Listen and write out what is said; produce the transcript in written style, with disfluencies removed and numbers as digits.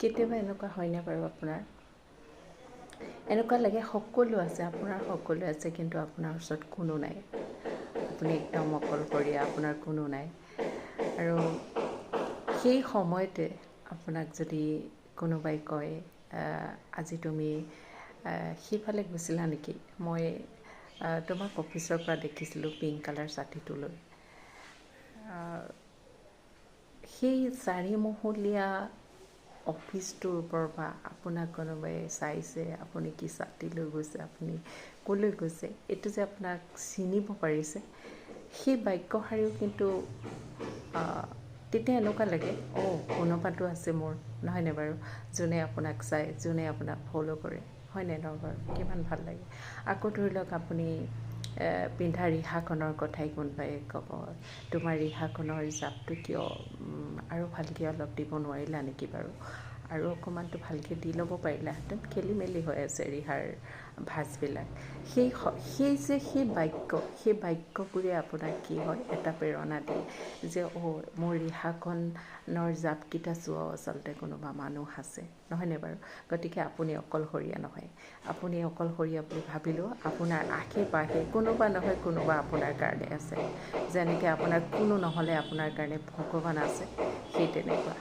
কেতিয়াবা এনেকুৱা হয়নে বাৰু আপোনাৰ? এনেকুৱা লাগে সকলো আছে, আপোনাৰ সকলো আছে, কিন্তু আপোনাৰ ওচৰত কোনো নাই। আপুনি একদম অকলশৰীয়া, আপোনাৰ কোনো নাই। আৰু সেই সময়তে আপোনাক যদি কোনোবাই কয়, আজি তুমি সেইফালে গৈছিলা নেকি? মই তোমাক অফিচৰ পৰা দেখিছিলোঁ পিংক কালাৰ ছাতিটো লৈ। সেই 4 মহলীয়া অফিচটোৰ ওপৰৰ পৰা আপোনাক কোনোবাই চাইছে, আপুনি কি ছাতি লৈ গৈছে, আপুনি ক'লৈ গৈছে, এইটো যে আপোনাক চিনিব পাৰিছে, সেই বাক্যশাৰীও কিন্তু তেতিয়া এনেকুৱা লাগে, কোনোবাটো আছে মোৰ, নহয়নে বাৰু? যোনে আপোনাক চায়, যোনে আপোনাক ফ'ল' কৰে, হয়নে নহয় বাৰু? কিমান ভাল লাগে। আকৌ ধৰি লওক আপুনি পিন্ধা ৰিহাখনৰ কথাই কোনোবাই ক'ব, তোমাৰ ৰিহাখনৰ জাপটো কিয় আৰু ভালকৈ অলপ দিব নোৱাৰিলা নেকি বাৰু? আৰু অকণমানটো ভালকৈ দি ল'ব পাৰিলাহেঁতেন, খেলি মেলি হৈ আছে ৰিহাৰ ভাঁজবিলাক। সেই বাক্যবোৰে আপোনাক কি হয়, এটা প্ৰেৰণা দিয়ে যে মোৰ ৰিহাখনৰ জাপকেইটা চোৱাও আচলতে কোনোবা মানুহ আছে, নহয়নে বাৰু? গতিকে আপুনি অকলশৰীয়া নহয়। আপুনি অকলশৰীয়া বুলি ভাবিলেও আপোনাৰ আশে পাশে কোনোবা নহয় কোনোবা আপোনাৰ কাৰণে আছে। যেনেকৈ আপোনাৰ কোনো নহ'লে আপোনাৰ কাৰণে ভগৱান আছে, সেই তেনেকুৱা।